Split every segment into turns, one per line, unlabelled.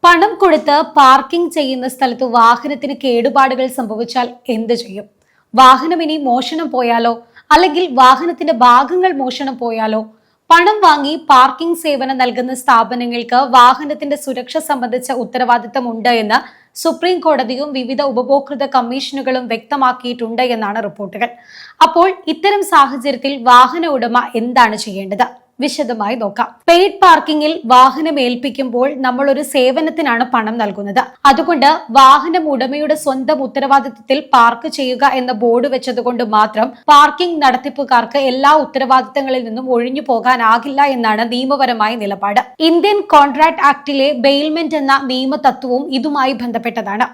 പണം കൊടുത്ത് പാർക്കിംഗ് ചെയ്യുന്ന സ്ഥലത്ത് വാഹനത്തിന് കേടുപാടുകൾ സംഭവിച്ചാൽ എന്ത് ചെയ്യും? വാഹനം ഇനി മോഷണം പോയാലോ, അല്ലെങ്കിൽ വാഹനത്തിന്റെ ഭാഗങ്ങൾ മോഷണം പോയാലോ? പണം വാങ്ങി പാർക്കിംഗ് സേവനം നൽകുന്ന സ്ഥാപനങ്ങൾക്ക് വാഹനത്തിന്റെ സുരക്ഷ സംബന്ധിച്ച ഉത്തരവാദിത്തമുണ്ട് എന്ന് സുപ്രീം കോടതിയും വിവിധ ഉപഭോക്തൃ കമ്മീഷനുകളും വ്യക്തമാക്കിയിട്ടുണ്ട് എന്നാണ് റിപ്പോർട്ടുകൾ. അപ്പോൾ ഇത്തരം സാഹചര്യത്തിൽ വാഹന ഉടമ എന്താണ് ചെയ്യേണ്ടത്? വിശദമായി നോക്കാം. പെയ്ഡ് പാർക്കിംഗിൽ വാഹനം ഏൽപ്പിക്കുമ്പോൾ നമ്മൾ ഒരു സേവനത്തിനാണ് പണം നൽകുന്നത്. അതുകൊണ്ട് വാഹനം ഉടമയുടെ സ്വന്തം ഉത്തരവാദിത്തത്തിൽ പാർക്ക് ചെയ്യുക എന്ന ബോർഡ് വെച്ചതുകൊണ്ട് മാത്രം പാർക്കിംഗ് നടത്തിപ്പുകാർക്ക് എല്ലാ ഉത്തരവാദിത്തങ്ങളിൽ നിന്നും ഒഴിഞ്ഞു പോകാനാകില്ല എന്നാണ് നിയമപരമായ നിലപാട്. ഇന്ത്യൻ കോൺട്രാക്ട് ആക്ടിലെ ബെയിൽമെന്റ് എന്ന നിയമതത്വവും ഇതുമായി ബന്ധപ്പെട്ടതാണ്.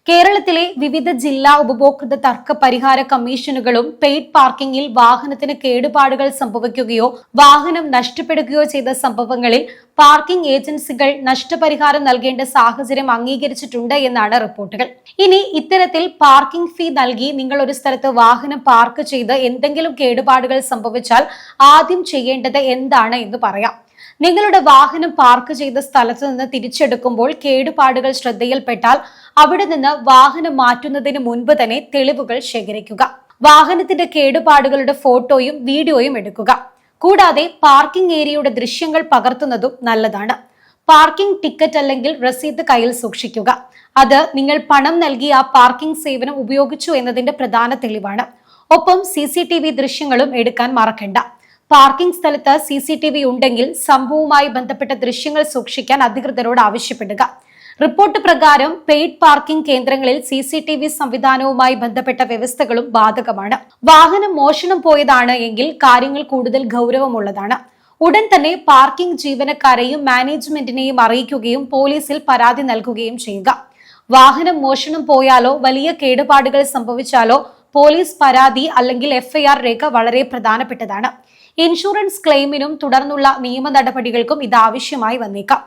കേരളത്തിലെ വിവിധ ജില്ലാ ഉപഭോക്തൃ തർക്ക പരിഹാര കമ്മീഷനുകളും പെയ്ഡ് പാർക്കിംഗിൽ വാഹനത്തിന് കേടുപാടുകൾ സംഭവിക്കുകയോ വാഹനം നഷ്ടപ്പെടുകയോ ചെയ്ത സംഭവങ്ങളിൽ പാർക്കിംഗ് ഏജൻസികൾ നഷ്ടപരിഹാരം നൽകേണ്ട സാഹചര്യം അംഗീകരിച്ചിട്ടുണ്ട് എന്നാണ് റിപ്പോർട്ടുകൾ. ഇനി ഇത്തരത്തിൽ പാർക്കിംഗ് ഫീ നൽകി നിങ്ങൾ ഒരു സ്ഥലത്ത് വാഹനം പാർക്ക് ചെയ്ത് എന്തെങ്കിലും കേടുപാടുകൾ സംഭവിച്ചാൽ ആദ്യം ചെയ്യേണ്ടത് എന്താണ് എന്ന് പറയാം. നിങ്ങളുടെ വാഹനം പാർക്ക് ചെയ്ത സ്ഥലത്ത് നിന്ന് തിരിച്ചെടുക്കുമ്പോൾ കേടുപാടുകൾ ശ്രദ്ധയിൽപ്പെട്ടാൽ അവിടെ നിന്ന് വാഹനം മാറ്റുന്നതിന് മുൻപ് തന്നെ തെളിവുകൾ ശേഖരിക്കുക. വാഹനത്തിന്റെ കേടുപാടുകളുടെ ഫോട്ടോയും വീഡിയോയും എടുക്കുക. കൂടാതെ പാർക്കിംഗ് ഏരിയയുടെ ദൃശ്യങ്ങൾ പകർത്തുന്നതും നല്ലതാണ്. പാർക്കിംഗ് ടിക്കറ്റ് അല്ലെങ്കിൽ രസീത് കയ്യിൽ സൂക്ഷിക്കുക. അത് നിങ്ങൾ പണം നൽകി ആ പാർക്കിംഗ് സേവനം ഉപയോഗിച്ചു എന്നതിന്റെ പ്രധാന തെളിവാണ്. ഒപ്പം CCTV ദൃശ്യങ്ങളും എടുക്കാൻ മറക്കണ്ട. പാർക്കിംഗ് സ്ഥലത്ത് CCTV ഉണ്ടെങ്കിൽ സംഭവവുമായി ബന്ധപ്പെട്ട ദൃശ്യങ്ങൾ സൂക്ഷിക്കാൻ അധികൃതരോട് ആവശ്യപ്പെടുക. റിപ്പോർട്ട് പ്രകാരം പെയ്ഡ് പാർക്കിംഗ് കേന്ദ്രങ്ങളിൽ CCTV സംവിധാനവുമായി ബന്ധപ്പെട്ട വ്യവസ്ഥകളും ബാധകമാണ്. വാഹനം മോഷണം പോയതാണ് എങ്കിൽ കാര്യങ്ങൾ കൂടുതൽ ഗൗരവമുള്ളതാണ്. ഉടൻ തന്നെ പാർക്കിംഗ് ജീവനക്കാരെയും മാനേജ്മെന്റിനെയും അറിയിക്കുകയും പോലീസിൽ പരാതി നൽകുകയും ചെയ്യുക. വാഹനം മോഷണം പോയാലോ വലിയ കേടുപാടുകൾ സംഭവിച്ചാലോ പോലീസ് പരാതി അല്ലെങ്കിൽ FIR രേഖ വളരെ പ്രധാനപ്പെട്ടതാണ്. ഇൻഷുറൻസ് ക്ലെയിമിനും തുടർന്നുള്ള നിയമ നടപടികൾക്കും ഇത് ആവശ്യമായി വന്നേക്കാം.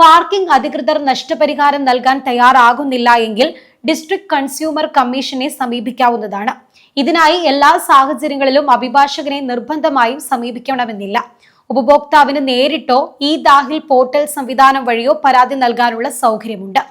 പാർക്കിംഗ് അധികൃതർ നഷ്ടപരിഹാരം നൽകാൻ തയ്യാറാകുന്നില്ല എങ്കിൽ ഡിസ്ട്രിക്ട് കൺസ്യൂമർ കമ്മീഷനെ സമീപിക്കാവുന്നതാണ്. ഇതിനായി എല്ലാ സാഹചര്യങ്ങളിലും അഭിഭാഷകനെ നിർബന്ധമായും സമീപിക്കണമെന്നില്ല. ഉപഭോക്താവിന് നേരിട്ടോ ദാഹിൽ പോർട്ടൽ സംവിധാനം വഴിയോ പരാതി നൽകാനുള്ള സൗകര്യമുണ്ട്.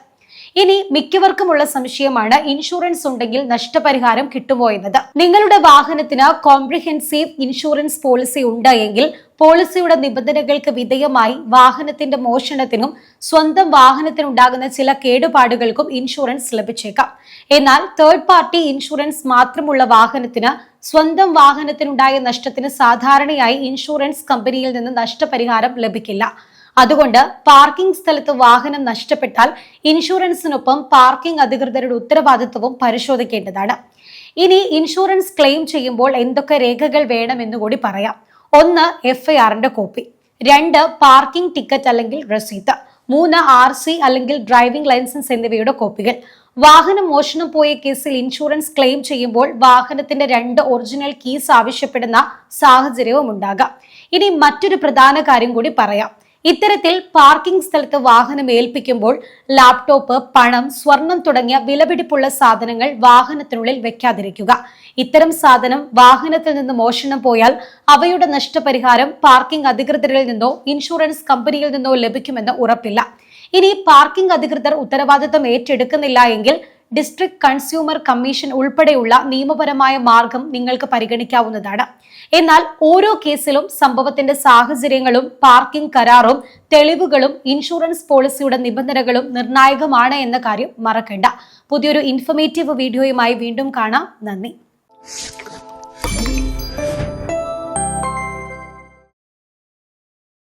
ഇനി മിക്കവർക്കുമുള്ള സംശയമാണ് ഇൻഷുറൻസ് ഉണ്ടെങ്കിൽ നഷ്ടപരിഹാരം കിട്ടുമോ എന്നത്. നിങ്ങളുടെ വാഹനത്തിന് കോംപ്രിഹെൻസീവ് ഇൻഷുറൻസ് പോളിസി ഉണ്ട് എങ്കിൽ പോളിസിയുടെ നിബന്ധനകൾക്ക് വിധേയമായി വാഹനത്തിന്റെ മോഷണത്തിനും സ്വന്തം വാഹനത്തിനുണ്ടാകുന്ന ചില കേടുപാടുകൾക്കും ഇൻഷുറൻസ് ലഭിച്ചേക്കാം. എന്നാൽ തേർഡ് പാർട്ടി ഇൻഷുറൻസ് മാത്രമുള്ള വാഹനത്തിന് സ്വന്തം വാഹനത്തിനുണ്ടായ നഷ്ടത്തിന് സാധാരണയായി ഇൻഷുറൻസ് കമ്പനിയിൽ നിന്ന് നഷ്ടപരിഹാരം ലഭിക്കില്ല. അതുകൊണ്ട് പാർക്കിംഗ് സ്ഥലത്ത് വാഹനം നഷ്ടപ്പെട്ടാൽ ഇൻഷുറൻസിനൊപ്പം പാർക്കിംഗ് അധികൃതരുടെ ഉത്തരവാദിത്വവും പരിശോധിക്കേണ്ടതാണ്. ഇനി ഇൻഷുറൻസ് ക്ലെയിം ചെയ്യുമ്പോൾ എന്തൊക്കെ രേഖകൾ വേണമെന്നുകൂടി പറയാം. 1. FIRന്റെ കോപ്പി. 2. പാർക്കിംഗ് ടിക്കറ്റ് അല്ലെങ്കിൽ രസീത്. 3. RC അല്ലെങ്കിൽ ഡ്രൈവിംഗ് ലൈസൻസ് എന്നിവയുടെ കോപ്പികൾ. വാഹനം മോഷണം പോയ കേസിൽ ഇൻഷുറൻസ് ക്ലെയിം ചെയ്യുമ്പോൾ വാഹനത്തിന്റെ 2 ഒറിജിനൽ കീസ് ആവശ്യപ്പെടുന്ന സാഹചര്യവും ഉണ്ടാകാം. ഇനി മറ്റൊരു പ്രധാന കാര്യം കൂടി പറയാം. ഇത്തരത്തിൽ പാർക്കിംഗ് സ്ഥലത്ത് വാഹനം ഏൽപ്പിക്കുമ്പോൾ ലാപ്ടോപ്പ്, പണം, സ്വർണം തുടങ്ങിയ വിലപിടിപ്പുള്ള സാധനങ്ങൾ വാഹനത്തിനുള്ളിൽ വെക്കാതിരിക്കുക. ഇത്തരം സാധനം വാഹനത്തിൽ നിന്ന് മോഷണം പോയാൽ അവയുടെ നഷ്ടപരിഹാരം പാർക്കിംഗ് അധികൃതരിൽ നിന്നോ ഇൻഷുറൻസ് കമ്പനിയിൽ നിന്നോ ലഭിക്കുമെന്ന് ഉറപ്പില്ല. ഇനി പാർക്കിംഗ് അധികൃതർ ഉത്തരവാദിത്തം ഏറ്റെടുക്കുന്നില്ല എങ്കിൽ ഡിസ്ട്രിക്ട് കൺസ്യൂമർ കമ്മീഷൻ ഉൾപ്പെടെയുള്ള നിയമപരമായ മാർഗം നിങ്ങൾക്ക് പരിഗണിക്കാവുന്നതാണ്. എന്നാൽ ഓരോ കേസിലും സംഭവത്തിന്റെ സാഹചര്യങ്ങളും പാർക്കിംഗ് കരാറും തെളിവുകളും ഇൻഷുറൻസ് പോളിസിയുടെ നിബന്ധനകളും നിർണായകമാണ് എന്ന കാര്യം മറക്കണ്ട. പുതിയൊരു ഇൻഫർമേറ്റീവ് വീഡിയോയുമായി വീണ്ടും കാണാം. നന്ദി.